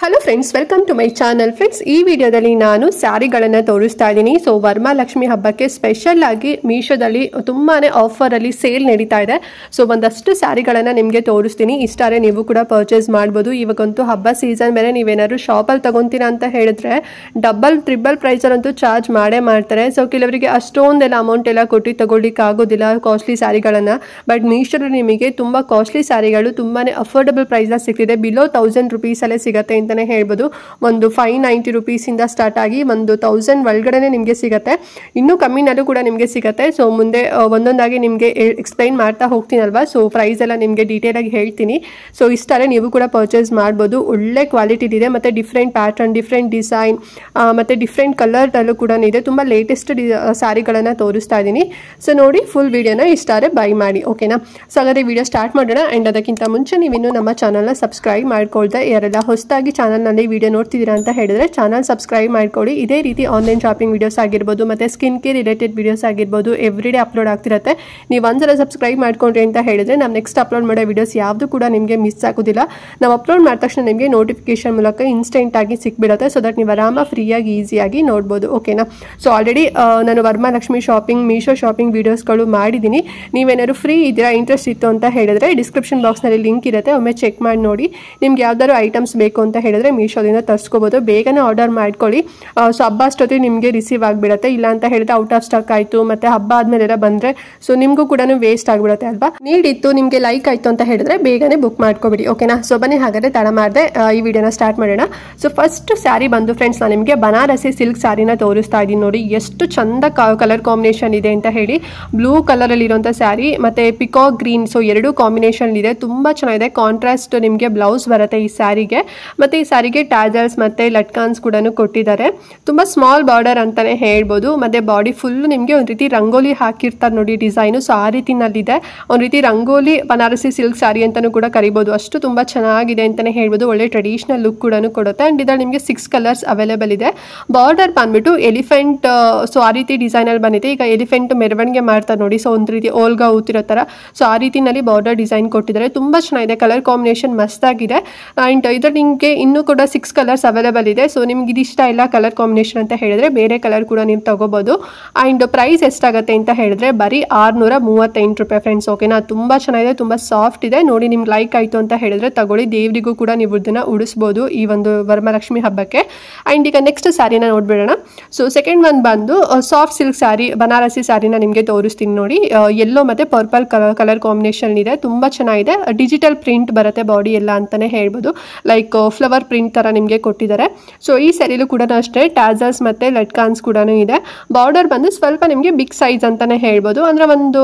Hello friends, welcome to my channel. Friends, ಈ ವಿಡಿಯೋದಲ್ಲಿ ನಾನು ಸ್ಯಾರಿಗಳನ್ನು ತೋರಿಸ್ತಾ ಇದ್ದೀನಿ. ಸೊ ವರಮಹಾಲಕ್ಷ್ಮಿ ಹಬ್ಬಕ್ಕೆ ಸ್ಪೆಷಲ್ ಆಗಿ ಮೀಶೋದಲ್ಲಿ ತುಂಬಾ ಆಫರಲ್ಲಿ ಸೇಲ್ ನಡೀತಾ ಇದೆ. ಸೊ ಒಂದಷ್ಟು ಸ್ಯಾರಿಗಳನ್ನು ನಿಮಗೆ ತೋರಿಸ್ತೀನಿ. ಇಷ್ಟಾರೆ ನೀವು ಕೂಡ ಪರ್ಚೇಸ್ ಮಾಡ್ಬೋದು. ಇವಾಗಂತೂ ಹಬ್ಬ ಸೀಸನ್ ಮೇಲೆ ನೀವೇನಾದ್ರು ಶಾಪಲ್ಲಿ ತಗೊತೀರಾ ಅಂತ ಹೇಳಿದ್ರೆ ಡಬಲ್ ಟ್ರಿಬಲ್ ಪ್ರೈಸಲ್ಲಂತೂ ಚಾರ್ಜ್ ಮಾಡೇ ಮಾಡ್ತಾರೆ. ಸೊ ಕೆಲವರಿಗೆ ಅಷ್ಟೊಂದೆಲ್ಲ ಅಮೌಂಟ್ ಎಲ್ಲ ಕೊಟ್ಟು ತಗೊಳ್ಳಿಕ್ಕೆ ಆಗೋದಿಲ್ಲ ಕಾಸ್ಟ್ಲಿ ಸ್ಯಾರಿಗಳನ್ನು. ಬಟ್ ಮೀಶೋದಲ್ಲಿ ನಿಮಗೆ ತುಂಬ ಕಾಸ್ಟ್ಲಿ ಸ್ಯಾರಿಗಳು ತುಂಬಾ ಅಫೋರ್ಡಬಲ್ ಪ್ರೈಸಲ್ಲಿ ಸಿಗ್ತಿದೆ. ಬಿಲೋ 1000 ರುಪೀಸಲ್ಲೇ ಸಿಗುತ್ತೆ ಅಂತಾನೆ ಹೇಳ್ಬೋದು. ಒಂದು 590 ರುಪೀಸಿಂದ ಸ್ಟಾರ್ಟ್ ಆಗಿ ಒಂದು 1000 ಒಳಗಡೆ ನಿಮಗೆ ಸಿಗುತ್ತೆ. ಇನ್ನೂ ಕಮ್ಮಿನಲ್ಲೂ ಕೂಡ ನಿಮಗೆ ಸಿಗುತ್ತೆ. ಸೊ ಮುಂದೆ ಒಂದೊಂದಾಗಿ ನಿಮಗೆ ಎಕ್ಸ್ಪ್ಲೈನ್ ಮಾಡ್ತಾ ಹೋಗ್ತೀನಲ್ವಾ. ಸೊ ಪ್ರೈಸ್ ಎಲ್ಲ ನಿಮಗೆ ಡೀಟೇಲ್ ಆಗಿ ಹೇಳ್ತೀನಿ. ಸೊ ಇಷ್ಟಲ್ಲೇ ನೀವು ಕೂಡ ಪರ್ಚೇಸ್ ಮಾಡ್ಬೋದು. ಒಳ್ಳೆ ಕ್ವಾಲಿಟಿ ಇದೆ, ಮತ್ತು ಡಿಫ್ರೆಂಟ್ ಪ್ಯಾಟರ್ನ್, ಡಿಫ್ರೆಂಟ್ ಡಿಸೈನ್, ಮತ್ತು ಡಿಫ್ರೆಂಟ್ ಕಲರ್ದಲ್ಲೂ ಕೂಡ ಇದೆ. ತುಂಬ ಲೇಟೆಸ್ಟ್ ಸ್ಯಾರಿಗಳನ್ನು ತೋರಿಸ್ತಾ ಇದ್ದೀನಿ. ಸೊ ನೋಡಿ, ಫುಲ್ ವಿಡಿಯೋನ ಇಷ್ಟಾರೆ ಬೈ ಮಾಡಿ, ಓಕೆನಾ. ಸೊ ಹಾಗಾದ್ರೆ ವಿಡಿಯೋ ಸ್ಟಾರ್ಟ್ ಮಾಡೋಣ. ಆ್ಯಂಡ್ ಅದಕ್ಕಿಂತ ಮುಂಚೆ ನೀವಿನ್ನೂ ನಮ್ಮ ಚಾನಲ್ನ ಸಬ್ಸ್ಕ್ರೈಬ್ ಮಾಡ್ಕೊಳ್ದೆ ಯಾರೆಲ್ಲ ಹೊಸದಾಗಿ ಚಾನಲ್ನಲ್ಲಿ ವಿಡಿಯೋ ನೋಡ್ತಿದ್ದೀರಾ ಅಂತ ಹೇಳಿದ್ರೆ ಚಾನಲ್ ಸಬ್ಸ್ಕ್ರೈಬ್ ಮಾಡ್ಕೊಳ್ಳಿ. ಇದೇ ರೀತಿ ಆನ್ಲೈನ್ ಶಾಪಿಂಗ್ ವಿಡಿಯೋಸ್ ಆಗಿರ್ಬೋದು, ಮತ್ತು ಸ್ಕಿನ್ ಕೇರ್ ರಿಲೇಟೆಡ್ ವಿಡಿಯೋಸ್ ಆಗಿರ್ಬೋದು ಎವ್ರಿಡೇ ಅಪ್ಲೋಡ್ ಆಗ್ತಿರುತ್ತೆ. ನೀವು ಒಂದ್ಸಲ ಸಬ್ಸ್ಕ್ರೈಬ್ ಮಾಡ್ಕೊಂಡ್ರಿ ಅಂತ ಹೇಳಿದ್ರೆ ನಾವು ನೆಕ್ಸ್ಟ್ ಅಪ್ಲೋಡ್ ಮಾಡೋ ವಿಡಿಯೋಸ್ ಯಾವುದು ಕೂಡ ನಿಮಗೆ ಮಿಸ್ ಆಗೋದಿಲ್ಲ. ನಾವು ಅಪ್ಲೋಡ್ ಮಾಡಿದ ತಕ್ಷಣ ನಿಮಗೆ ನೋಟಿಫಿಕೇಶನ್ ಮೂಲಕ ಇನ್ಸ್ಟೆಂಟ್ ಆಗಿ ಸಿಕ್ಬಿಡುತ್ತೆ. ಸೊ ದಟ್ ನೀವು ಆರಾಮ ಫ್ರೀಯಾಗಿ ಈಸಿಯಾಗಿ ನೋಡ್ಬೋದು, ಓಕೆನಾ. ಸೊ ಆಲ್ರೆಡಿ ನಾನು ವರಮಹಾಲಕ್ಷ್ಮಿ ಶಾಪಿಂಗ್, ಮೀಶೋ ಶಾಪಿಂಗ್ ವಿಡಿಯೋಸ್ಗಳು ಮಾಡಿದ್ದೀನಿ. ನೀವೇನಾದ್ರು ಫ್ರೀ ಇದ್ದೀರಾ, ಇಂಟ್ರೆಸ್ಟ್ ಇತ್ತು ಅಂತ ಹೇಳಿದ್ರೆ ಡಿಸ್ಕ್ರಿಪ್ಷನ್ ಬಾಕ್ಸ್ನಲ್ಲಿ ಲಿಂಕ್ ಇರುತ್ತೆ, ಒಮ್ಮೆ ಚೆಕ್ ಮಾಡಿ ನೋಡಿ. ನಿಮ್ಗೆ ಯಾವ್ದಾದ್ರು ಐಟಮ್ಸ್ ಬೇಕು ಅಂತ ಹೇಳಿದ್ರೆ ಮೀಶೋದಿಂದ ತರಿಸ್ಕೋಬೋದು. ಬೇಗನೆ ಆರ್ಡರ್ ಮಾಡ್ಕೊಳ್ಳಿ. ಸೊ ಹಬ್ಬ ಅಷ್ಟೊತ್ತಿಗೆ ನಿಮಗೆ ರಿಸೀವ್ ಆಗಿಬಿಡುತ್ತೆ. ಇಲ್ಲ ಅಂತ ಹೇಳಿದ್ರೆ ಔಟ್ ಆಫ್ ಸ್ಟಾಕ್ ಆಯಿತು, ಮತ್ತು ಹಬ್ಬ ಆದಮೇಲೆಲ್ಲ ಬಂದರೆ ಸೊ ನಿಮಗೂ ಕೂಡ ವೇಸ್ಟ್ ಆಗಿಬಿಡುತ್ತೆ ಅಲ್ವಾ. ನೀಡಿತ್ತು, ನಿಮಗೆ ಲೈಕ್ ಆಯಿತು ಅಂತ ಹೇಳಿದ್ರೆ ಬೇಗನೆ ಬುಕ್ ಮಾಡ್ಕೊಬಿಡಿ, ಓಕೆನಾ. ಸೊ ಬನ್ನಿ ಹಾಗಾದರೆ ತಡ ಮಾಡಿದೆ ಈ ವಿಡಿಯೋನ ಸ್ಟಾರ್ಟ್ ಮಾಡೋಣ. ಸೊ ಫಸ್ಟ್ ಸ್ಯಾರಿ ಬಂದು ಫ್ರೆಂಡ್ಸ್, ನಾನು ನಿಮಗೆ ಬನಾರಸಿ ಸಿಲ್ಕ್ ಸ್ಯಾರಿನ ತೋರಿಸ್ತಾ ಇದ್ದೀನಿ. ನೋಡಿ ಎಷ್ಟು ಚಂದ ಕಲರ್ ಕಾಂಬಿನೇಷನ್ ಇದೆ ಅಂತ ಹೇಳಿ. ಬ್ಲೂ ಕಲರಲ್ಲಿ ಇರುವಂಥ ಸ್ಯಾರಿ ಮತ್ತು ಪಿಕಾಕ್ ಗ್ರೀನ್, ಸೊ ಎರಡು ಕಾಂಬಿನೇಷನ್ ಇದೆ. ತುಂಬ ಚೆನ್ನಾಗಿದೆ. ಕಾಂಟ್ರಾಸ್ಟ್ ನಿಮಗೆ ಬ್ಲೌಸ್ ಬರುತ್ತೆ ಈ ಸ್ಯಾರಿಗೆ. ಮತ್ತು ಈ ಸ್ಯಾರಿಗೆ ಟ್ಯಾಜಲ್ಸ್ ಮತ್ತು ಲಟ್ಕಾನ್ಸ್ ಕೂಡ ಕೊಟ್ಟಿದ್ದಾರೆ. ತುಂಬ ಸ್ಮಾಲ್ ಬಾರ್ಡರ್ ಅಂತಲೇ ಹೇಳ್ಬೋದು. ಮತ್ತು ಬಾಡಿ ಫುಲ್ಲು ನಿಮಗೆ ಒಂದು ರೀತಿ ರಂಗೋಲಿ ಹಾಕಿರ್ತಾರೆ ನೋಡಿ ಡಿಸೈನು. ಸೊ ಆ ರೀತಿನಲ್ಲಿದೆ. ಒಂದು ರೀತಿ ರಂಗೋಲಿ ಬನಾರಸಿ ಸಿಲ್ಕ್ ಸ್ಯಾರಿ ಅಂತಲೂ ಕೂಡ ಕರಿಬೋದು. ಅಷ್ಟು ತುಂಬ ಚೆನ್ನಾಗಿದೆ ಅಂತಲೇ ಹೇಳ್ಬೋದು. ಒಳ್ಳೆ ಟ್ರೆಡಿಷನಲ್ ಲುಕ್ ಕೂಡ ಕೊಡುತ್ತೆ. ಆ್ಯಂಡ್ ಇದರಲ್ಲಿ ನಿಮಗೆ 6 ಕಲರ್ಸ್ ಅವೈಲೇಬಲ್ ಇದೆ. ಬಾರ್ಡರ್ ಬಂದ್ಬಿಟ್ಟು ಎಲಿಫೆಂಟ್, ಸೊ ಆ ರೀತಿ ಡಿಸೈನಲ್ಲಿ ಬಂದಿದೆ. ಈಗ ಎಲಿಫೆಂಟ್ ಮೆರವಣಿಗೆ ಮಾಡ್ತಾರೆ ನೋಡಿ, ಸೊ ಒಂದು ರೀತಿ ಓಲ್ಗಾ ಊತಿರೋ ಥರ. ಸೊ ಆ ರೀತಿನಲ್ಲಿ ಬಾರ್ಡರ್ ಡಿಸೈನ್ ಕೊಟ್ಟಿದ್ದಾರೆ. ತುಂಬ ಚೆನ್ನಾಗಿದೆ. Colour combination ಮಸ್ತಾಗಿದೆ. ಆ್ಯಂಡ್ ಇದರಲ್ಲಿ ನಿಮಗೆ ಇನ್ನೂ ಕೂಡ 6 ಕಲರ್ಸ್ ಅವೈಲೇಬಲ್ ಇದೆ. ಸೊ ನಿಮ್ಗೆ ಇದಿಷ್ಟ ಇಲ್ಲ ಕಲರ್ ಕಾಂಬಿನೇಷನ್ ಅಂತ ಹೇಳಿದ್ರೆ ಬೇರೆ ಕಲರ್ ಕೂಡ ನೀವು ತಗೋಬೋದು. ಆ್ಯಂಡ್ ಪ್ರೈಸ್ ಎಷ್ಟಾಗುತ್ತೆ ಅಂತ ಹೇಳಿದ್ರೆ ಬರೀ 638 ರೂಪಾಯಿ ಫ್ರೆಂಡ್ಸ್, ಓಕೆನಾ. ತುಂಬ ಚೆನ್ನಾಗಿದೆ, ತುಂಬ ಸಾಫ್ಟ್ ಇದೆ. ನೋಡಿ, ನಿಮ್ಗೆ ಲೈಕ್ ಆಯಿತು ಅಂತ ಹೇಳಿದ್ರೆ ತಗೊಳ್ಳಿ. ದೇವರಿಗೂ ಕೂಡ ನೀವು ಇದನ್ನು ಉಡಿಸ್ಬೋದು ಈ ಒಂದು ವರಮಹಾಲಕ್ಷ್ಮಿ ಹಬ್ಬಕ್ಕೆ. ಆ್ಯಂಡ್ ಈಗ ನೆಕ್ಸ್ಟ್ ಸ್ಯಾರಿನ ನೋಡ್ಬಿಡೋಣ. ಸೊ ಸೆಕೆಂಡ್ ಒನ್ ಬಂದು ಸಾಫ್ಟ್ ಸಿಲ್ಕ್ ಸ್ಯಾರಿ, ಬನಾರಸಿ ಸ್ಯಾರಿನ ನಿಮಗೆ ತೋರಿಸ್ತೀನಿ ನೋಡಿ. ಯೆಲ್ಲೋ ಮತ್ತು ಪರ್ಪಲ್ ಕಲರ್ ಕಾಂಬಿನೇಷನ್ ಇದೆ. ತುಂಬ ಚೆನ್ನಾಗಿದೆ. ಡಿಜಿಟಲ್ ಪ್ರಿಂಟ್ ಬರುತ್ತೆ ಬಾಡಿ ಎಲ್ಲ ಅಂತಲೇ ಹೇಳ್ಬೋದು. ಲೈಕ್ ಫ್ಲವರ್ ಪ್ರಿಂಟ್ ಥರ ನಿಮಗೆ ಕೊಟ್ಟಿದ್ದಾರೆ. ಸೊ ಈ ಸ್ಯಾರಿಲೂ ಕೂಡ ಅಷ್ಟೇ ಟ್ಯಾಸಲ್ಸ್ ಮತ್ತು ಲಟ್ಕಾನ್ಸ್ ಕೂಡ ಇದೆ. ಬಾರ್ಡರ್ ಬಂದು ಸ್ವಲ್ಪ ನಿಮಗೆ ಬಿಗ್ ಸೈಜ್ ಅಂತಲೇ ಹೇಳ್ಬೋದು. ಅಂದರೆ ಒಂದು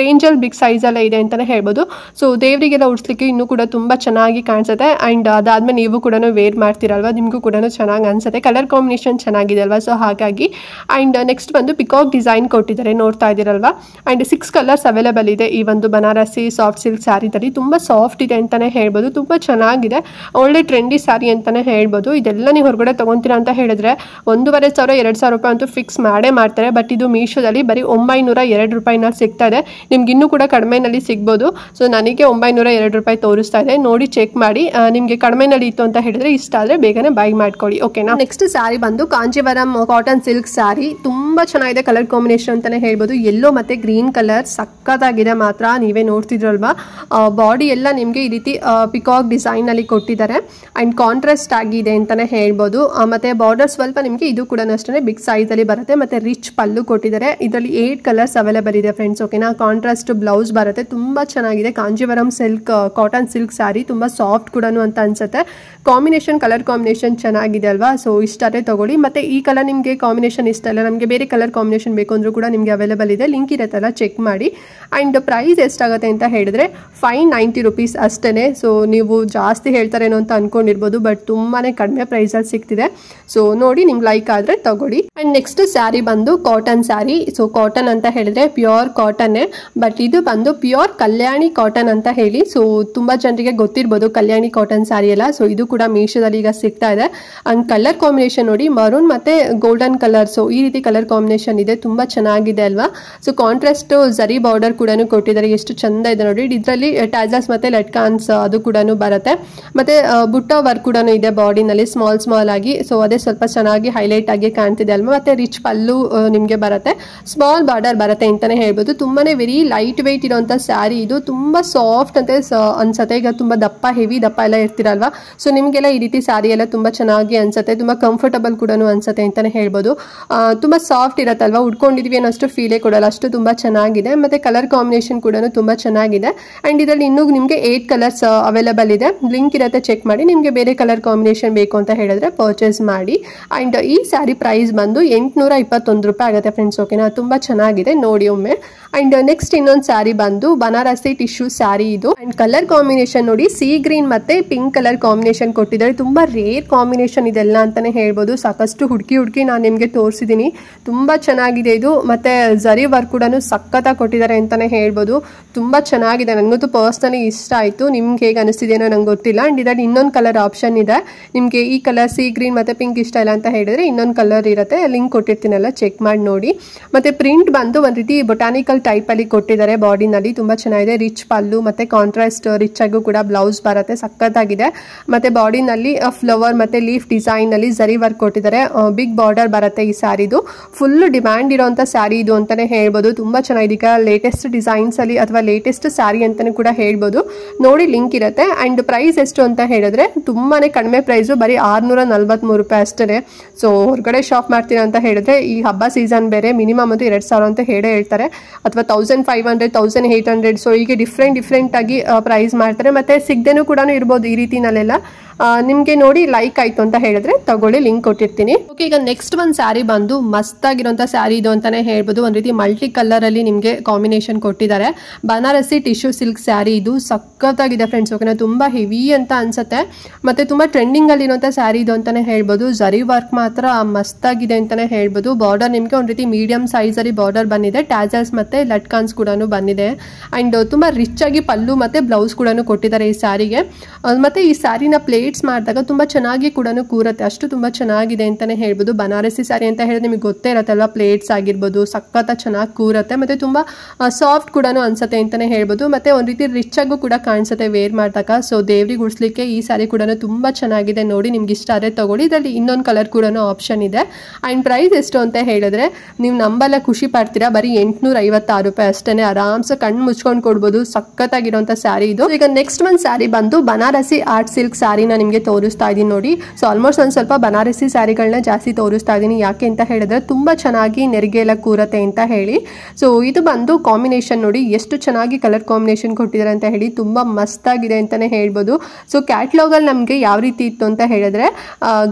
ರೇಂಜಲ್ಲಿ ಬಿಗ್ ಸೈಜಲ್ಲೇ ಇದೆ ಅಂತಲೇ ಹೇಳ್ಬೋದು. ಸೊ ದೇವರಿಗೆಲ್ಲ ಉಡಿಸ್ಲಿಕ್ಕೆ ಇನ್ನೂ ಕೂಡ ತುಂಬ ಚೆನ್ನಾಗಿ ಕಾಣಿಸುತ್ತೆ. ಆ್ಯಂಡ್ ಅದಾದಮೇಲೆ ನೀವು ಕೂಡ ವೇರ್ ಮಾಡ್ತೀರಲ್ವ, ನಿಮಗೂ ಕೂಡ ಚೆನ್ನಾಗಿ ಅನಿಸುತ್ತೆ. ಕಲರ್ ಕಾಂಬಿನೇಷನ್ ಚೆನ್ನಾಗಿದೆ ಅಲ್ವಾ. ಸೊ ಹಾಗಾಗಿ. ಆ್ಯಂಡ್ ನೆಕ್ಸ್ಟ್ ಬಂದು ಪಿಕಾಕ್ ಡಿಸೈನ್ ಕೊಟ್ಟಿದ್ದಾರೆ, ನೋಡ್ತಾ ಇದ್ದೀರಲ್ವಾ. ಆ್ಯಂಡ್ 6 ಕಲರ್ಸ್ ಅವೈಲೇಬಲ್ ಇದೆ ಈ ಒಂದು ಬನಾರಸಿ ಸಾಫ್ಟ್ ಸಿಲ್ಕ್ ಸ್ಯಾರಿದಲ್ಲಿ. ತುಂಬ ಸಾಫ್ಟ್ ಇದೆ ಅಂತಲೇ ಹೇಳ್ಬೋದು. ತುಂಬ ಚೆನ್ನಾಗಿದೆ. ಒಳ್ಳೆ ಟ್ರೆಂಡಿ ಸ್ಯಾರಿ ಅಂತಲೇ ಹೇಳ್ಬೋದು. ಇದೆಲ್ಲ ನೀವು ಹೊರಗಡೆ ತೊಗೊತೀರಾ ಅಂತ ಹೇಳಿದ್ರೆ 1500 2000 ರೂಪಾಯಿ ಅಂತೂ ಫಿಕ್ಸ್ ಮಾಡೇ ಮಾಡ್ತಾರೆ. ಬಟ್ ಇದು ಮೀಶೋದಲ್ಲಿ ಬರೀ 902 ರೂಪಾಯಿನಲ್ಲಿ ಸಿಗ್ತಾ ಇದೆ. ನಿಮ್ಗೆ ಇನ್ನೂ ಕೂಡ ಕಡಿಮೆನಲ್ಲಿ ಸಿಗ್ಬೋದು. ಸೊ ನನಗೆ 902 ರೂಪಾಯಿ ತೋರಿಸ್ತಾ ಇದೆ. ನೋಡಿ ಚೆಕ್ ಮಾಡಿ. ನಿಮಗೆ ಕಡಿಮೆನಲ್ಲಿ ಇತ್ತು ಅಂತ ಹೇಳಿದ್ರೆ ಇಷ್ಟ ಆದರೆ ಬೇಗನೆ ಬೈ ಮಾಡ್ಕೊಳ್ಳಿ, ಓಕೆನಾ. ನೆಕ್ಸ್ಟ್ ಸ್ಯಾರಿ ಬಂದು ಕಾಂಜೀವರಂ ಕಾಟನ್ ಸಿಲ್ಕ್ ಸ್ಯಾರಿ. ತುಂಬ ಚೆನ್ನಾಗಿದೆ. ಕಲರ್ ಕಾಂಬಿನೇಷನ್ ಅಂತಲೇ ಹೇಳ್ಬೋದು. ಯೆಲ್ಲೋ ಮತ್ತು ಗ್ರೀನ್ ಕಲರ್ ಸಕ್ಕತ್ತಾಗಿದೆ ಮಾತ್ರ. ನೀವೇ ನೋಡ್ತಿದ್ರಲ್ವಾ. ಬಾಡಿ ಎಲ್ಲ ನಿಮಗೆ ಈ ರೀತಿ ಪಿಕಾಕ್ ಡಿಸೈನಲ್ಲಿ ಕೊಟ್ಟಿದ್ದಾರೆ. ಆ್ಯಂಡ್ ಕಾಂಟ್ರಾಸ್ಟ್ ಆಗಿದೆ ಅಂತಲೇ ಹೇಳ್ಬೋದು. ಮತ್ತು ಬಾರ್ಡರ್ ಸ್ವಲ್ಪ ನಿಮಗೆ ಇದು ಕೂಡ ಅಷ್ಟೇ ಬಿಗ್ ಸೈಜಲ್ಲಿ ಬರುತ್ತೆ. ಮತ್ತು ರಿಚ್ ಪಲ್ಲು ಕೊಟ್ಟಿದ್ದಾರೆ. ಇದರಲ್ಲಿ 8 ಕಲರ್ಸ್ ಅವೈಲೇಬಲ್ ಇದೆ ಫ್ರೆಂಡ್ಸ್, ಓಕೆನಾ. ಕಾಂಟ್ರಾಸ್ಟ್ ಬ್ಲೌಸ್ ಬರುತ್ತೆ. ತುಂಬ ಚೆನ್ನಾಗಿದೆ. Kanjeevaram silk cotton silk sari. ತುಂಬ ಸಾಫ್ಟ್ ಕೂಡ ಅಂತ ಅನಿಸುತ್ತೆ. ಕಾಂಬಿನೇಷನ್, ಕಲರ್ ಕಾಂಬಿನೇಷನ್ ಚೆನ್ನಾಗಿದೆ ಅಲ್ವಾ. ಸೊ ಇಷ್ಟಾರೆ ತಗೊಳ್ಳಿ. ಮತ್ತು ಈ ಕಲರ್ ನಿಮಗೆ ಕಾಂಬಿನೇಷನ್ ಇಷ್ಟ ಇಲ್ಲ, ನಮಗೆ ಬೇರೆ ಕಲರ್ ಕಾಂಬಿನೇಷನ್ ಬೇಕು ಅಂದರೂ ಕೂಡ ನಿಮಗೆ ಅವೈಲೇಬಲ್ ಇದೆ. ಲಿಂಕ್ ಇರುತ್ತಲ್ಲ, ಚೆಕ್ ಮಾಡಿ. ಆ್ಯಂಡ್ ಪ್ರೈಸ್ ಎಷ್ಟಾಗುತ್ತೆ ಅಂತ ಹೇಳಿದ್ರೆ 590 ರುಪೀಸ್ ಅಷ್ಟೇ. ಸೊ ನೀವು ಜಾಸ್ತಿ ಹೇಳ್ತಾರೇನೋ ಅಂತ ಅಂದ್ಕೊಂಡಿರ್ಬೋದು, ಬಟ್ ತುಂಬಾ ಕಡಿಮೆ ಪ್ರೈಸಲ್ಲಿ ಸಿಗ್ತಿದೆ. ಸೊ ನೋಡಿ, ನಿಮ್ಗೆ ಲೈಕ್ ಆದರೆ ತಗೊಳ್ಳಿ. ಆ್ಯಂಡ್ ನೆಕ್ಸ್ಟ್ ಸ್ಯಾರಿ ಬಂದು ಕಾಟನ್ ಸ್ಯಾರಿ. ಸೊ ಕಾಟನ್ ಅಂತ ಹೇಳಿದ್ರೆ ಪ್ಯೂರ್ ಕಾಟನ್ನೇ, ಬಟ್ ಇದು ಬಂದು ಪ್ಯೂರ್ ಕಲ್ಯಾಣಿ ಕಾಟನ್ ಅಂತ ಹೇಳಿ. ಸೊ ತುಂಬ ಜನರಿಗೆ ಗೊತ್ತಿರ್ಬೋದು ಕಲ್ಯಾಣಿ ಕಾಟನ್ ಸ್ಯಾರಿ ಎಲ್ಲ. ಸೊ ಇದು ಕೂಡ ಮೀಶೋದಲ್ಲಿ ಈಗ ಸಿಗ್ತಾ ಇದೆ. ಆ್ಯಂಡ್ ಕಲರ್ ಕಾಂಬಿನೇಷನ್ ನೋಡಿ, ಮರೂನ್ ಮತ್ತು ಗೋಲ್ಡನ್ ಕಲರ್. ಸೊ ಈ ರೀತಿ ಕಲರ್ ಕಾಂಬಿನೇಷನ್ ಇದೆ. ತುಂಬ ಚೆನ್ನಾಗಿದೆ ಅಲ್ವಾ. ಸೊ ಕಾಂಟ್ರಾಸ್ಟ್ ಜರಿ ಬಾರ್ಡರ್ ಕೂಡ ಕೊಟ್ಟಿದ್ದಾರೆ. ಎಷ್ಟು ಚಂದ ಇದೆ ನೋಡಿ. ಇದರಲ್ಲಿ ಟ್ಯಾಜಲ್ಸ್ ಮತ್ತು ಲಟ್ಕಾನ್ಸ್ ಅದು ಕೂಡ ಬರುತ್ತೆ. ಮತ್ತು ಬುಟ್ಟ ಬುಟ್ಟ ವರ್ಕ್ ಕೂಡ ಇದೆ ಬಾಡಿನಲ್ಲಿ ಸ್ಮಾಲ್ ಆಗಿ. ಸೊ ಅದೇ ಸ್ವಲ್ಪ ಚೆನ್ನಾಗಿ ಹೈಲೈಟ್ ಆಗಿ ಕಾಣ್ತಿದೆ ಅಲ್ವಾ. ಮತ್ತೆ ರಿಚ್ ಪಲ್ಲು ನಿಮಗೆ ಬರುತ್ತೆ, ಸ್ಮಾಲ್ ಬಾರ್ಡರ್ ಬರುತ್ತೆ ಅಂತಾನೆ ಹೇಳ್ಬೋದು. ತುಂಬಾನೇ ವೆರಿ ಲೈಟ್ ವೆಯ್ಟ್ ಇರುವಂತ ಸ್ಯಾರಿ ಇದು. ತುಂಬಾ ಸಾಫ್ಟ್ ಅಂತ ಅನ್ಸುತ್ತೆ. ಈಗ ತುಂಬಾ ಹೆವಿ ದಪ್ಪ ಎಲ್ಲ ಇರ್ತಿರಲ್ವಾ, ಸೊ ನಿಮ್ಗೆಲ್ಲ ಈ ರೀತಿ ಸ್ಯಾರಿ ಎಲ್ಲ ತುಂಬಾ ಚೆನ್ನಾಗಿ ಅನ್ಸುತ್ತೆ, ತುಂಬಾ ಕಂಫರ್ಟಬಲ್ ಕೂಡ ಅನ್ಸುತ್ತೆ ಅಂತಾನೆ ಹೇಳ್ಬೋದು. ತುಂಬಾ ಸಾಫ್ಟ್ ಇರತ್ತಲ್ವಾ, ಉಟ್ಕೊಂಡಿದ್ವಿ ಅನ್ನೋಷ್ಟು ಫೀಲೇ ಕೊಡಲ್ಲ, ಅಷ್ಟು ತುಂಬಾ ಚೆನ್ನಾಗಿದೆ. ಮತ್ತೆ ಕಲರ್ ಕಾಂಬಿನೇಷನ್ ಕೂಡ ತುಂಬಾ ಚೆನ್ನಾಗಿದೆ. ಅಂಡ್ ಇದರಲ್ಲಿ ಇನ್ನೂ ನಿಮಗೆ 8 ಕಲರ್ಸ್ ಅವೈಲೇಬಲ್ ಇದೆ. ಲಿಂಕ್ ಇರುತ್ತೆ, ಚೆಕ್ ಮಾಡಿ. ನಿಮಗೆ ಬೇರೆ ಕಲರ್ ಕಾಂಬಿನೇಷನ್ ಬೇಕು ಅಂತ ಹೇಳಿದ್ರೆ ಪರ್ಚೇಸ್ ಮಾಡಿ. ಅಂಡ್ ಈ ಸ್ಯಾರಿ ಪ್ರೈಸ್ ಬಂದು 821 ರೂಪಾಯಿ ಆಗುತ್ತೆ ಫ್ರೆಂಡ್ಸ್. ಓಕೆನಾ, ತುಂಬಾ ಚೆನ್ನಾಗಿದೆ, ನೋಡಿ ಒಮ್ಮೆ. ಅಂಡ್ ನೆಕ್ಸ್ಟ್ ಇನ್ನೊಂದು ಸ್ಯಾರಿ ಬಂದು ಬನಾರಸಿ ಟಿಶ್ಯೂ ಸ್ಯಾರಿ ಇದು. ಅಂಡ್ ಕಲರ್ ಕಾಂಬಿನೇಷನ್ ನೋಡಿ, ಸೀ ಗ್ರೀನ್ ಮತ್ತೆ ಪಿಂಕ್ ಕಲರ್ ಕಾಂಬಿನೇಷನ್ ಕೊಟ್ಟಿದ್ದಾರೆ. ತುಂಬಾ ರೇರ್ ಕಾಂಬಿನೇಷನ್ ಇದೆಲ್ಲ ಅಂತಾನೆ ಹೇಳ್ಬೋದು. ಸಾಕಷ್ಟು ಹುಡುಕಿ ನಾನು ನಿಮಗೆ ತೋರಿಸಿದ್ದೀನಿ. ತುಂಬಾ ಚೆನ್ನಾಗಿದೆ ಇದು. ಮತ್ತೆ ಜರಿ ವರ್ಕ್ ಕೂಡ ಸಖತ್ತಾಗಿ ಕೊಟ್ಟಿದ್ದಾರೆ ಅಂತಾನೆ ಹೇಳ್ಬೋದು. ತುಂಬಾ ಚೆನ್ನಾಗಿದೆ, ನನಗಂತೂ ಪರ್ಸ್ನಲಿ ಇಷ್ಟ ಆಯ್ತು. ನಿಮ್ಗೆ ಹೇಗೆ ಅನಿಸ್ತಿದೇನೋ ನಂಗೆ ಗೊತ್ತಿಲ್ಲ. ಅಂಡ್ ಇದರಲ್ಲಿ ಇನ್ನೊಂದು ಕಲರ್ ಆಪ್ಷನ್ ಇದೆ. ನಿಮಗೆ ಈ ಕಲರ್ ಸೀ ಗ್ರೀನ್ ಮತ್ತೆ ಪಿಂಕ್ ಇಷ್ಟ ಇಲ್ಲ ಅಂತ ಹೇಳಿದ್ರೆ ಇನ್ನೊಂದು ಕಲರ್ ಇರುತ್ತೆ, ಲಿಂಕ್ ಕೊಟ್ಟಿರ್ತೀನಲ್ಲ, ಚೆಕ್ ಮಾಡಿ ನೋಡಿ. ಮತ್ತೆ ಪ್ರಿಂಟ್ ಬಂದು ಒಂದ್ ರೀತಿ ಬೊಟಾನಿಕಲ್ ಟೈಪ್ ಅಲ್ಲಿ ಕೊಟ್ಟಿದ್ದಾರೆ ಬಾಡಿನಲ್ಲಿ. ತುಂಬಾ ಚೆನ್ನಾಗಿದೆ. ರಿಚ್ ಪಲ್ಲು ಮತ್ತೆ ಕಾಂಟ್ರಾಸ್ಟ್ ರಿಚ್ ಆಗು ಕೂಡ ಬ್ಲೌಸ್ ಬರುತ್ತೆ, ಸಖತ್ತಾಗಿದೆ. ಮತ್ತೆ ಬಾಡಿನಲ್ಲಿ ಫ್ಲವರ್ ಮತ್ತೆ ಲೀಫ್ ಡಿಸೈನ್ ಅಲ್ಲಿ ಜರಿ ವರ್ಕ್ ಕೊಟ್ಟಿದ್ದಾರೆ. ಬಿಗ್ ಬಾರ್ಡರ್ ಬರುತ್ತೆ ಈ ಸ್ಯಾರಿದು. ಫುಲ್ ಡಿಮ್ಯಾಂಡ್ ಇರುವಂತ ಸ್ಯಾರಿ ಇದು ಅಂತಾನೆ ಹೇಳ್ಬೋದು. ತುಂಬಾ ಚೆನ್ನಾಗಿದೆ. ಈಗ ಲೇಟೆಸ್ಟ್ ಡಿಸೈನ್ಸ್ ಅಲ್ಲಿ ಅಥವಾ ಲೇಟೆಸ್ಟ್ ಸ್ಯಾರಿ ಅಂತಾನೆ ಕೂಡ ಹೇಳ್ಬೋದು. ನೋಡಿ, ಲಿಂಕ್ ಇರುತ್ತೆ. ಅಂಡ್ ಪ್ರೈಸ್ ಎಷ್ಟು ಅಂತ ಹೇಳಿದ್ರೆ ತುಂಬಾನೇ ಕಡಿಮೆ ಪ್ರೈಸ್, ಬರೀ 643 ರೂಪಾಯಿ ಅಷ್ಟೇ. ಸೊ ಹೊರಗಡೆ ಶಾಪ್ ಮಾಡ್ತೀರಾ ಅಂತ ಹೇಳಿದ್ರೆ ಈ ಹಬ್ಬ ಸೀಸನ್ ಬೇರೆ, ಮಿನಿಮಮ್ ಅಂತೂ 2000 ಅಂತ ಹೇಳ್ತಾರೆ, ಅಥವಾ 1500 1800. ಸೊ ಹೀಗೆ ಡಿಫ್ರೆಂಟ್ ಆಗಿ ಪ್ರೈಸ್ ಮಾಡ್ತಾರೆ. ಮತ್ತೆ ಸಿಗದೇನೂ ಕೂಡ ಇರ್ಬೋದು ಈ ರೀತಿನಲ್ಲೆಲ್ಲ. ನಿಮ್ಗೆ ನೋಡಿ ಲೈಕ್ ಆಯ್ತು ಅಂತ ಹೇಳಿದ್ರೆ ತಗೊಳ್ಳಿ, ಲಿಂಕ್ ಕೊಟ್ಟಿರ್ತೀನಿ. ಓಕೆ, ಈಗ ನೆಕ್ಸ್ಟ್ ಒಂದು ಸ್ಯಾರಿ ಬಂದು ಮಸ್ತ್ ಆಗಿರುವಂತ ಸ್ಯಾರಿ ಇದು ಅಂತಾನೆ ಹೇಳ್ಬೋದು. ಒಂದ್ ರೀತಿ ಮಲ್ಟಿ ಕಲರ್ ಅಲ್ಲಿ ನಿಮ್ಗೆ ಕಾಂಬಿನೇಷನ್ ಕೊಟ್ಟಿದ್ದಾರೆ. ಬನಾರಸಿ ಟಿಶ್ಯೂ ಸಿಲ್ಕ್ ಸ್ಯಾರಿ ಇದು. ಸಖತ್ತಾಗಿದೆ ಫ್ರೆಂಡ್ಸ್. ಓಕೆನಾ, ತುಂಬಾ ಹೆವಿ ಅಂತ ಅನ್ಸುತ್ತೆ. ಮತ್ತೆ ತುಂಬಾ ಟ್ರೆಂಡಿಂಗ್ ಅಲ್ಲಿ ಇರುವಂತ ಸ್ಯಾರಿ ಇದು ಅಂತಾನೆ ಹೇಳ್ಬೋದು. ಜರಿ ವರ್ಕ್ ಮಾತ್ರ ಮಸ್ತ್ ಆಗಿದೆ ಅಂತಾನೆ ಹೇಳ್ಬೋದು. ಬಾರ್ಡರ್ ನಿಮ್ಗೆ ಒಂದ್ ರೀತಿ ಮೀಡಿಯಂ ಸೈಜ್ ಅಲ್ಲಿ ಬಾರ್ಡರ್ ಬಂದಿದೆ. ಟ್ಯಾಸಲ್ಸ್ ಮತ್ತೆ ಲಟ್ಕಾನ್ಸ್ ಕೂಡ ಬಂದಿದೆ. ಅಂಡ್ ತುಂಬಾ ರಿಚ್ ಆಗಿ ಪಲ್ಲು ಮತ್ತೆ ಬ್ಲೌಸ್ ಕೂಡ ಕೊಟ್ಟಿದ್ದಾರೆ ಈ ಸ್ಯಾರಿಗೆ. ಮತ್ತೆ ಈ ಸ್ಯಾರಿನ ಪ್ಲೇಟ್ಸ್ ಮಾಡಿದಾಗ ತುಂಬಾ ಚೆನ್ನಾಗಿ ಕೂಡ ಕೂರುತ್ತೆ, ಅಷ್ಟು ತುಂಬಾ ಚೆನ್ನಾಗಿದೆ ಅಂತಾನೆ ಹೇಳ್ಬೋದು. ಬನಾರಸಿ ಸ್ಯಾರಿ ಅಂತ ಹೇಳಿದ್ರೆ ನಿಮಗೆ ಗೊತ್ತೇ ಇರತ್ತಲ್ವಾ, ಪ್ಲೇಟ್ಸ್ ಆಗಿರ್ಬೋದು ಸಖತ್ ಚೆನ್ನಾಗಿ ಕೂರುತ್ತೆ. ಮತ್ತೆ ತುಂಬಾ ಸಾಫ್ಟ್ ಕೂಡ ಅನ್ಸುತ್ತೆ ಅಂತಾನೆ ಹೇಳ್ಬೋದು. ಮತ್ತೆ ಒಂದ್ ರೀತಿ ರಿಚ್ ಆಗು ಕೂಡ ಕಾಣಿಸುತ್ತೆ ವೇರ್ ಮಾಡಿದಾಗ. ಸೊ ದೇವ್ರಿಗೆ ಉಡ್ಸ್ಲಿಕ್ಕೆ ಈ ಸ್ಯಾರಿ ಕೂಡ ತುಂಬಾ ಚೆನ್ನಾಗಿದೆ. ನೋಡಿ, ನಿಮ್ಗೆ ಇಷ್ಟ ಆದ್ರೆ ತಗೊಳ್ಳಿ. ಇದರಲ್ಲಿ ಇನ್ನೊಂದು ಕಲರ್ ಕೂಡ ಆಪ್ಷನ್ ಇದೆ. ಅಂಡ್ ಪ್ರೈಸ್ ಎಷ್ಟು ಅಂತ ಹೇಳಿದ್ರೆ ನೀವು ನಂಬಲ್ಲ, ಖುಷಿ ಪಡ್ತೀರಾ, ಬರೀ 856 ರೂಪಾಯಿ ಅಷ್ಟೇ. ಆರಾಮ್ಸೆ ಕಣ್ಣು ಮುಚ್ಕೊಂಡು ಕೊಡ್ಬೋದು. ಸಖತ್ತಾಗಿರುವಂತ ಸ್ಯಾರಿ ಇದು. ಈಗ ನೆಕ್ಸ್ಟ್ ಒಂದು ಸ್ಯಾರಿ ಬಂದು ಬನಾರಸಿ ಆರ್ಟ್ ಸಿಲ್ಕ್ ಸ್ಯಾರಿನ ನಿಮಗೆ ತೋರಿಸ್ತಾ ಇದೀನಿ ನೋಡಿ. ಸೊ ಆಲ್ಮೋಸ್ಟ್ ನಾನು ಸ್ವಲ್ಪ ಬನಾರಸಿ ಸ್ಯಾರಿಗಳನ್ನ ಜಾಸ್ತಿ ತೋರಿಸ್ತಾ ಇದ್ದೀನಿ. ಯಾಕೆ ಅಂತ ಹೇಳಿದ್ರೆ ತುಂಬಾ ಚೆನ್ನಾಗಿ ನೆರಿಗೆ ಎಲ್ಲ ಕೂರತ್ತೆ ಅಂತ ಹೇಳಿ. ಸೊ ಇದು ಬಂದು ಕಾಂಬಿನೇಷನ್ ನೋಡಿ, ಎಷ್ಟು ಚೆನ್ನಾಗಿ ಕಲರ್ ಕಾಂಬಿನೇಷನ್ ಕೊಟ್ಟಿದ್ದಾರೆ ಅಂತ ಹೇಳಿ. ತುಂಬಾ ಮಸ್ತ್ ಆಗಿದೆ ಅಂತಾನೆ ಹೇಳ್ಬೋದು. ಸೊ ಕ್ಯಾಟ್ಲಾಗ್ ಅಲ್ಲಿ ನಮ್ಗೆ ಯಾವ ರೀತಿ ಇತ್ತು ಅಂತ ಹೇಳಿದ್ರೆ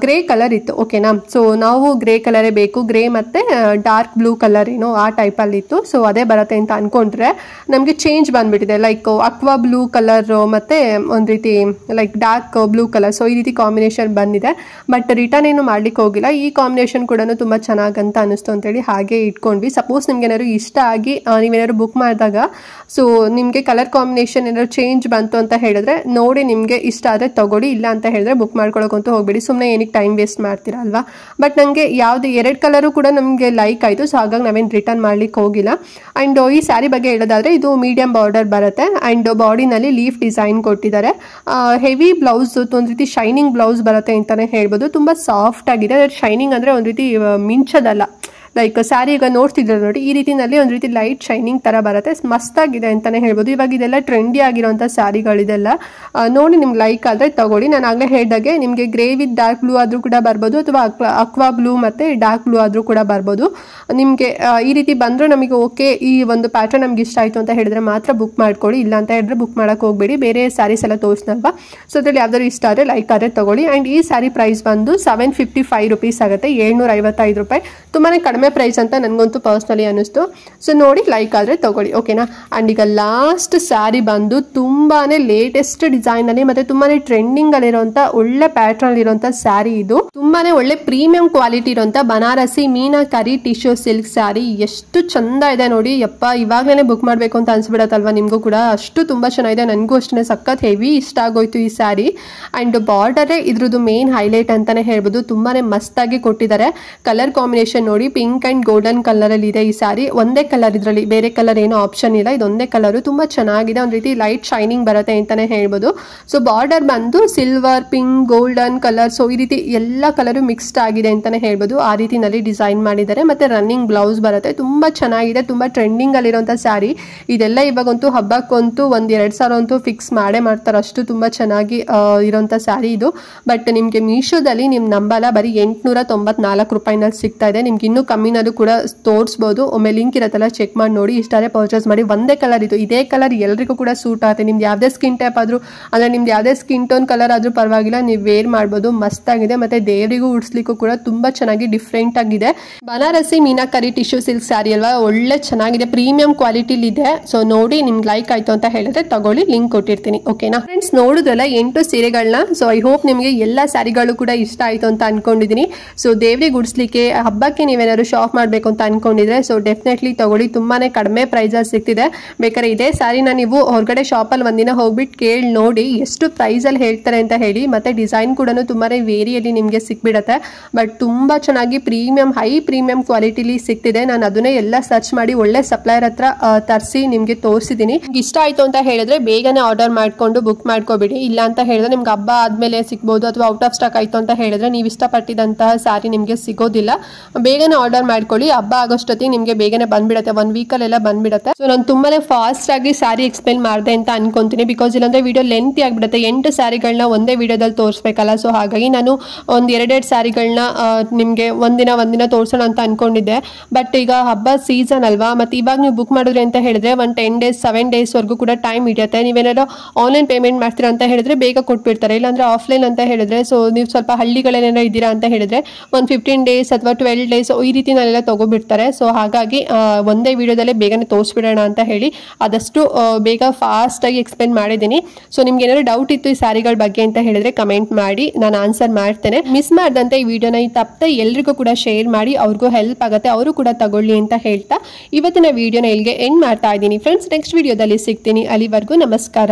ಗ್ರೇ ಕಲರ್ ಇತ್ತು. ಓಕೆನಾ, ಸೊ ನಾವು ಗ್ರೇ ಕಲರೇ ಬೇಕು, ಗ್ರೇ ಮತ್ತೆ ಡಾರ್ಕ್ ಬ್ಲೂ ಕಲರ್ ಏನೋ ಆ ಟೈಪ್ ಅಲ್ಲಿ ಇತ್ತು. ಸೊ ಅದೇ ಬರುತ್ತೆ ಅಂತ ಅನ್ಕೊಂಡ್ರೆ ನಮ್ಗೆ ಚೇಂಜ್ ಬಂದ್ಬಿಟ್ಟಿದೆ. ಲೈಕ್ ಅಕ್ವಾ ಬ್ಲೂ ಕಲರ್ ಮತ್ತೆ ಒಂದ್ ರೀತಿ like dark blue colour. So ಈ ರೀತಿ ಕಾಂಬಿನೇಷನ್ ಬಂದಿದೆ. ಬಟ್ ರಿಟರ್ನ್ ಏನು ಮಾಡ್ಲಿಕ್ಕೆ ಹೋಗಿಲ್ಲ. ಈ ಕಾಂಬಿನೇಷನ್ ಕೂಡ ತುಂಬಾ ಚೆನ್ನಾಗಂತ ಅನಿಸ್ತು ಅಂತೇಳಿ ಹಾಗೆ ಇಟ್ಕೊಂಡ್ವಿ. ಸಪೋಸ್ ನಿಮ್ಗೆ ಏನಾದ್ರು ಇಷ್ಟ ಆಗಿ ನೀವೇನಾದ್ರು ಬುಕ್ ಮಾಡಿದಾಗ ಸೊ ನಿಮ್ಗೆ ಕಲರ್ ಕಾಂಬಿನೇಷನ್ ಏನಾದ್ರು ಚೇಂಜ್ ಬಂತು ಅಂತ ಹೇಳಿದ್ರೆ ನೋಡಿ, ನಿಮ್ಗೆ ಇಷ್ಟ ಆದ್ರೆ ತಗೊಳ್ಳಿ. ಇಲ್ಲ ಅಂತ ಹೇಳಿದ್ರೆ ಬುಕ್ ಮಾಡ್ಕೊಳಕ್ಕಂತೂ ಹೋಗ್ಬೇಡಿ, ಸುಮ್ಮನೆ ಏನಕ್ಕೆ ಟೈಮ್ ವೇಸ್ಟ್ ಮಾಡ್ತೀರಾ ಅಲ್ವಾ. ಬಟ್ ನಂಗೆ ಯಾವ್ದು 2 ಕಲರು ಕೂಡ ನಮಗೆ ಲೈಕ್ ಆಯ್ತು. ಸೊ ಹಾಗಾಗಿ ನಾವೇನು ರಿಟರ್ನ್ ಮಾಡ್ಲಿಕ್ಕೆ ಹೋಗಿಲ್ಲ. ಅಂಡ್ ಈ ಸ್ಯಾರಿ ಬಗ್ಗೆ ಹೇಳೋದಾದ್ರೆ ಇದು ಮೀಡಿಯಂ ಬಾರ್ಡರ್ ಬರುತ್ತೆ. ಅಂಡ್ ಬಾಡಿನಲ್ಲಿ ಲೀಫ್ ಡಿಸೈನ್ ಕೊಟ್ಟಿದ್ದಾರೆ. ಹೆವಿ ಬ್ಲೌಸ್, ಒಂದ್ ರೀತಿ ಶೈನಿಂಗ್ ಬ್ಲೌಸ್ ಬರುತ್ತೆ ಅಂತಾನೆ ಹೇಳ್ಬೋದು. ತುಂಬಾ ಸಾಫ್ಟ್ ಆಗಿದೆ. ಶೈನಿಂಗ್ ಅಂದ್ರೆ ಒಂದ್ ರೀತಿ ಮಿಂಚದಲ್ಲ, ಲೈಕ್ ಸ್ಯಾರಿ ಈಗ ನೋಡ್ತಿದ್ರೆ ನೋಡಿ ಈ ರೀತಿನಲ್ಲಿ ಒಂದು ರೀತಿ ಲೈಟ್ ಶೈನಿಂಗ್ ತರ ಬರುತ್ತೆ. ಮಸ್ತಾಗಿದೆ ಅಂತಾನೆ ಹೇಳ್ಬೋದು. ಇವಾಗ ಇದೆಲ್ಲ ಟ್ರೆಂಡಿ ಆಗಿರುವಂಥ ಸ್ಯಾರಿಗಳಿದೆಲ್ಲ. ನೋಡಿ ನಿಮ್ಗೆ ಲೈಕ್ ಆದರೆ ತಗೊಳ್ಳಿ. ನಾನು ಆಗಲೇ ಹೇಳಿದಾಗೆ ನಿಮಗೆ ಗ್ರೇ ವಿತ್ ಡಾರ್ಕ್ ಬ್ಲೂ ಆದರೂ ಕೂಡ ಬರ್ಬೋದು, ಅಥವಾ ಅಕ್ವಾ ಬ್ಲೂ ಮತ್ತು ಡಾರ್ಕ್ ಬ್ಲೂ ಆದರೂ ಕೂಡ ಬರ್ಬೋದು. ನಿಮಗೆ ಈ ರೀತಿ ಬಂದರೂ ನಮಗೆ ಓಕೆ, ಈ ಒಂದು ಪ್ಯಾಟರ್ನ್ ನಮ್ಗೆ ಇಷ್ಟ ಆಯಿತು ಅಂತ ಹೇಳಿದ್ರೆ ಮಾತ್ರ ಬುಕ್ ಮಾಡ್ಕೊಳ್ಳಿ. ಇಲ್ಲ ಅಂತ ಹೇಳಿದ್ರೆ ಬುಕ್ ಮಾಡೋಕ್ಕೆ ಹೋಗಬೇಡಿ. ಬೇರೆ ಸ್ಯಾರೀಸ್ ಎಲ್ಲ ತೋರಿಸ್ನಲ್ವಾ, ಸೊ ಅದ್ರಲ್ಲಿ ಯಾವ್ದಾದ್ರು ಇಷ್ಟ ಆದರೆ ಲೈಕ್ ಆದರೆ ತಗೊಳ್ಳಿ. ಆ್ಯಂಡ್ ಈ ಸ್ಯಾರಿ ಪ್ರೈಸ್ ಬಂದು 755 ರುಪೀಸ್ ಆಗುತ್ತೆ, 755 ರೂಪಾಯಿ. ತುಂಬಾ ಕಡಿಮೆ ಪ್ರೈಸ್ ಅಂತ ನನಗಂತೂ ಪರ್ಸ್ನಲಿ ಅನ್ನಿಸ್ತು. ಸೊ ನೋಡಿ ಲೈಕ್ ಆದರೆ ತಗೊಳ್ಳಿ, ಓಕೆನಾ. ಆ್ಯಂಡ್ ಈಗ ಲಾಸ್ಟ್ ಸ್ಯಾರಿ ಬಂದು ತುಂಬಾನೇ ಲೇಟೆಸ್ಟ್ ಡಿಸೈನ್ ಅಲ್ಲಿ ಮತ್ತೆ ತುಂಬಾನೇ ಟ್ರೆಂಡಿಂಗ್ ಅಲ್ಲಿರುವಂತ ಒಳ್ಳೆ ಪ್ಯಾಟರ್ನ್ ಇರುವಂತ ಸ್ಯಾರಿ ಇದು. ತುಂಬಾನೇ ಒಳ್ಳೆ ಪ್ರೀಮಿಯಂ ಕ್ವಾಲಿಟಿ ಇರುವಂತ ಬನಾರಸಿ ಮೀನಾಕರಿ ಟಿಶ್ಯೂ ಸಿಲ್ಕ್ ಸ್ಯಾರಿ. ಎಷ್ಟು ಚಂದ ಇದೆ ನೋಡಿ, ಯಪ್ಪ ಇವಾಗಲೇ ಬುಕ್ ಮಾಡಬೇಕು ಅಂತ ಅನ್ಸ್ಬಿಡತ್ತಲ್ವಾ ನಿಮಗೂ ಕೂಡ. ಅಷ್ಟು ತುಂಬಾ ಚೆನ್ನಾಗಿದೆ, ನನಗೂ ಅಷ್ಟೇ ಸಖತ್ ಹೆವಿ ಇಷ್ಟ ಆಗೋಯ್ತು ಈ ಸ್ಯಾರಿ. ಅಂಡ್ ಬಾರ್ಡರೇ ಇದ್ರದ್ದು ಮೇನ್ ಹೈಲೈಟ್ ಅಂತಾನೆ ಹೇಳ್ಬೋದು. ತುಂಬಾನೇ ಮಸ್ತ್ ಆಗಿ ಕೊಟ್ಟಿದ್ದಾರೆ. ಕಲರ್ ಕಾಂಬಿನೇಷನ್ ನೋಡಿ, pink pink and golden colour ಅಲ್ಲಿ ಇದೆ ಈ ಸ್ಯಾರಿ. ಒಂದೇ ಕಲರ್ ಇದರಲ್ಲಿ, ಬೇರೆ ಕಲರ್ ಏನೋ ಆಪ್ಷನ್ ಇಲ್ಲ, ಇದೊಂದೇ ಕಲರ್. ತುಂಬಾ ಚೆನ್ನಾಗಿದೆ, ಒಂದ್ ರೀತಿ ಲೈಟ್ ಶೈನಿಂಗ್ ಬರುತ್ತೆ ಅಂತಾನೆ ಹೇಳ್ಬೋದು. ಸೊ ಬಾರ್ಡರ್ ಬಂದು silver, pink, golden colour, so ಈ ರೀತಿ ಎಲ್ಲ ಕಲರ್ ಮಿಕ್ಸ್ಡ್ ಆಗಿದೆ ಅಂತಾನೆ ಹೇಳ್ಬೋದು. ಆ ರೀತಿನಲ್ಲಿ ಡಿಸೈನ್ ಮಾಡಿದ್ದಾರೆ. ಮತ್ತೆ ರನ್ನಿಂಗ್ ಬ್ಲೌಸ್ ಬರುತ್ತೆ. ತುಂಬಾ ಚೆನ್ನಾಗಿದೆ, ತುಂಬಾ ಟ್ರೆಂಡಿಂಗ್ ಅಲ್ಲಿರುವಂತ ಸ್ಯಾರಿ ಇದೆಲ್ಲ. ಇವಾಗಂತೂ ಹಬ್ಬಕ್ಕಂತೂ 1-2 ಸಾವಿರ ಅಂತೂ ಫಿಕ್ಸ್ ಮಾಡೇ ಮಾಡ್ತಾರೆ, ಅಷ್ಟು ತುಂಬಾ ಚೆನ್ನಾಗಿ ಇರೋಂಥ ಸ್ಯಾರಿ ಇದು. ಬಟ್ ನಿಮಗೆ ಮೀಶೋದಲ್ಲಿ ನಿಮ್ ನಂಬಲ್ಲ, ಬರೀ 894 ರೂಪಾಯಿನಲ್ಲಿ ಸಿಗ್ತಾ ಇದೆ. ನಿಮ್ಗೆ ಇನ್ನೂ ಕಮ್ಮಿನಲ್ಲೂ ಕೂಡ ತೋರಿಸ್ಬೋದು. ಒಮ್ಮೆ ಲಿಂಕ್ ಇರತ್ತಲ್ಲ, ಚೆಕ್ ಮಾಡಿ ನೋಡಿ, ಇಷ್ಟಾರೆ ಪರ್ಚೇಸ್ ಮಾಡಿ. ಒಂದೇ ಕಲರ್ ಇದು, ಇದೇ ಕಲರ್ ಎಲ್ರಿಗೂ ಕೂಡ ಸೂಟ್ ಆಗುತ್ತೆ. ನಿಮ್ದು ಯಾವುದೇ ಸ್ಕಿನ್ ಟೈಪ್ ಆದ್ರೂ, ಅಂದ್ರೆ ನಿಮ್ದು ಯಾವುದೇ ಸ್ಕಿನ್ ಟೋನ್ ಕಲರ್ ಆದ್ರೂ ಪರವಾಗಿಲ್ಲ, ನೀವು ವೇರ್ ಮಾಡ್ಬೋದು. ಮಸ್ತ್ ಆಗಿದೆ. ಮತ್ತೆ ದೇವರಿಗೂ ಉಡ್ಸ್ಲಿಕ್ಕೂ ಕೂಡ ತುಂಬಾ ಚೆನ್ನಾಗಿ ಡಿಫ್ರೆಂಟ್ ಆಗಿದೆ. ಬನಾರಸಿ ಮೀನಾಕರಿ ಟಿಶ್ಯೂ ಸಿಲ್ಕ್ ಸ್ಯಾರಿ ಅಲ್ವಾ, ಒಳ್ಳೆ ಚೆನ್ನಾಗಿದೆ, ಪ್ರೀಮಿಯಂ ಕ್ವಾಲಿಟಿಲಿ ಇದೆ. ಸೊ ನೋಡಿ, ನಿಮ್ಗೆ ಲೈಕ್ ಆಯ್ತು ಅಂತ ಹೇಳಿದ್ರೆ ತಗೊಳ್ಳಿ, ಲಿಂಕ್ ಕೊಟ್ಟಿರ್ತೀನಿ. ಓಕೆನಾ ಫ್ರೆಂಡ್ಸ್, ನೋಡುದಲ್ಲ 8 ಸೀರೆಗಳನ್ನ. ಸೊ ಐ ಹೋಪ್ ನಿಮಗೆ ಎಲ್ಲ ಸ್ಯಾರಿಗಳು ಕೂಡ ಇಷ್ಟ ಆಯ್ತು ಅಂತ ಅನ್ಕೊಂಡಿದೀನಿ. ಸೊ ದೇವ್ರಿಗೆ ಉಡ್ಸ್ಲಿಕ್ಕೆ, ಹಬ್ಬಕ್ಕೆ ನೀವೇನಾದ್ರು ಶಾಪ್ ಮಾಡ್ಬೇಕು ಅಂತ ಅನ್ಕೊಂಡಿದ್ರೆ ಸೊ ಡೆಫಿನೆಟ್ಲಿ ತಗೊಳ್ಳಿ. ತುಂಬಾನೇ ಕಡಿಮೆ ಪ್ರೈಸಲ್ಲಿ ಸಿಗ್ತಿದೆ. ಬೇಕಾದ್ರೆ ಇದೇ ಸ್ಯಾರಿನ ನೀವು ಹೊರಗಡೆ ಶಾಪಲ್ಲಿ ಒಂದಿನ ಹೋಗ್ಬಿಟ್ಟು ಕೇಳಿ ನೋಡಿ ಎಷ್ಟು ಪ್ರೈಸಲ್ಲಿ ಹೇಳ್ತಾರೆ ಅಂತ ಹೇಳಿ. ಮತ್ತೆ ಡಿಸೈನ್ ಕೂಡ ತುಂಬಾನೇ ವೇರಿಯಲ್ಲಿ ನಿಮಗೆ ಸಿಕ್ಬಿಡತ್ತೆ. ಬಟ್ ತುಂಬಾ ಚೆನ್ನಾಗಿ ಪ್ರೀಮಿಯಂ, ಹೈ ಪ್ರೀಮಿಯಂ ಕ್ವಾಲಿಟಿಲಿ ಸಿಗ್ತಿದೆ. ನಾನು ಅದನ್ನೇ ಎಲ್ಲ ಸರ್ಚ್ ಮಾಡಿ ಒಳ್ಳೆ ಸಪ್ಲೈಯರ್ ಹತ್ರ ತರಿಸಿ ನಿಮಗೆ ತೋರಿಸಿದ್ದೀನಿ. ನಿಮ್ಗೆ ಇಷ್ಟ ಆಯ್ತು ಅಂತ ಹೇಳಿದ್ರೆ ಬೇಗನೆ ಆರ್ಡರ್ ಮಾಡ್ಕೊಂಡು ಬುಕ್ ಮಾಡ್ಕೋಬಿಡಿ. ಇಲ್ಲ ಅಂತ ಹೇಳಿದ್ರೆ ನಿಮ್ಗೆ ಹಬ್ಬ ಆದ್ಮೇಲೆ ಸಿಗ್ಬೋದು, ಅಥವಾ ಔಟ್ ಆಫ್ ಸ್ಟಾಕ್ ಆಯ್ತು ಅಂತ ಹೇಳಿದ್ರೆ ನೀವು ಇಷ್ಟಪಟ್ಟಿದಂತಹ ಸ್ಯಾರಿ ನಿಮಗೆ ಸಿಗೋದಿಲ್ಲ. ಬೇಗನೆ ಆರ್ಡರ್ ಮಾಡ್ಕೊಳ್ಳಿ, ಹಬ್ಬ ಆಗೋಷ್ಟೊತ್ತಿಗೆ ನಿಮಗೆ ಬೇಗನೆ ಬಂದ್ಬಿಡುತ್ತೆ, 1 ವೀಕಲ್ಲೆಲ್ಲ ಬಂದ್ಬಿಡುತ್ತೆ. ಸೊ ನಾನು ತುಂಬಾನೇ ಫಾಸ್ಟ್ ಆಗಿ ಸ್ಯಾರಿ ಎಕ್ಸ್ಪ್ಲೇನ್ ಮಾಡಿದೆ ಅಂತ ಅನ್ಕೊಂತೀನಿ. ಬಿಕಾಸ್ ಇಲ್ಲಾಂದ್ರೆ ವಿಡಿಯೋ ಲೆಂತಿ ಆಗ್ಬಿಡುತ್ತೆ. 8 ಸ್ಯಾರಿಗಳನ್ನ ಒಂದೇ ವಿಡಿಯೋದಲ್ಲಿ ತೋರಿಸ್ಬೇಕಲ್ಲ. ಸೊ ಹಾಗಾಗಿ ನಾನು ಒಂದು 2 ಸ್ಯಾರಿಗಳನ್ನ ನಿಮಗೆ ಒಂದಿನ ತೋರಿಸೋಣ ಅಂತ ಅನ್ಕೊಂಡಿದ್ದೆ. ಬಟ್ ಈಗ ಹಬ್ಬ ಸೀಸನ್ ಅಲ್ವಾ, ಮತ್ತೆ ಇವಾಗ ನೀವು ಬುಕ್ ಮಾಡಿದ್ರೆ ಅಂತ ಹೇಳಿದ್ರೆ 10 days 7 days ವರೆಗೂ ಕೂಡ ಟೈಮ್ ಹಿಡಿಯುತ್ತೆ. ನೀವೇನಾದ್ರು ಆನ್ಲೈನ್ ಪೇಮೆಂಟ್ ಮಾಡ್ತೀರಾ ಅಂತ ಹೇಳಿದ್ರೆ ಬೇಗ ಕೊಟ್ಬಿಡ್ತಾರೆ. ಇಲ್ಲಾಂದ್ರೆ ಆಫ್ಲೈನ್ ಅಂತ ಹೇಳಿದ್ರೆ, ಸೊ ನೀವು ಸ್ವಲ್ಪ ಹಳ್ಳಿಗಳೇನಾರ ಇದ್ದೀರಾ ಅಂತ ಹೇಳಿದ್ರೆ 15 days ಅಥವಾ 12 days ಈ ರೀತಿನೆಲ್ಲ ತಗೋಬಿಡ್ತಾರೆ. ಸೊ ಹಾಗಾಗಿ ಒಂದೇ ವಿಡಿಯೋದಲ್ಲೇ ಬೇಗನೆ ತೋರಿಸ್ಬಿಡೋಣ ಅಂತ ಹೇಳಿ ಆದಷ್ಟು ಬೇಗ ಫಾಸ್ಟ್ ಆಗಿ ಎಕ್ಸ್ಪ್ಲೇನ್ ಮಾಡಿದ್ದೀನಿ. ಸೊ ನಿಮ್ಗೆ ಏನಾದ್ರು ಡೌಟ್ ಇತ್ತು ಈ ಸ್ಯಾರಿಗಳ ಬಗ್ಗೆ ಅಂತ ಹೇಳಿದ್ರೆ ಕಮೆಂಟ್ ಮಾಡಿ, ನಾನು ಆನ್ಸರ್ ಮಾಡ್ತೇನೆ. ಮಿಸ್ ಮಾಡ್ದಂತೆ ಈ ವಿಡಿಯೋನ ತಪ್ಪದೆ ಎಲ್ರಿಗೂ ಕೂಡ ಶೇರ್ ಮಾಡಿ, ಅವ್ರಿಗೂ ಹೆಲ್ಪ್ ಆಗುತ್ತೆ, ಅವರು ಕೂಡ ತಗೊಳ್ಳಿ ಅಂತ ಹೇಳ್ತಾ ಇವತ್ತಿನ ವಿಡಿಯೋನ ಇಲ್ಲಿಗೆ ಎಂಡ್ ಮಾಡ್ತಾ ಇದ್ದೀನಿ ಫ್ರೆಂಡ್ಸ್. ನೆಕ್ಸ್ಟ್ ವಿಡಿಯೋದಲ್ಲಿ ಸಿಗ್ತೀನಿ. ಅಲ್ಲಿವರೆಗೂ ನಮಸ್ಕಾರ.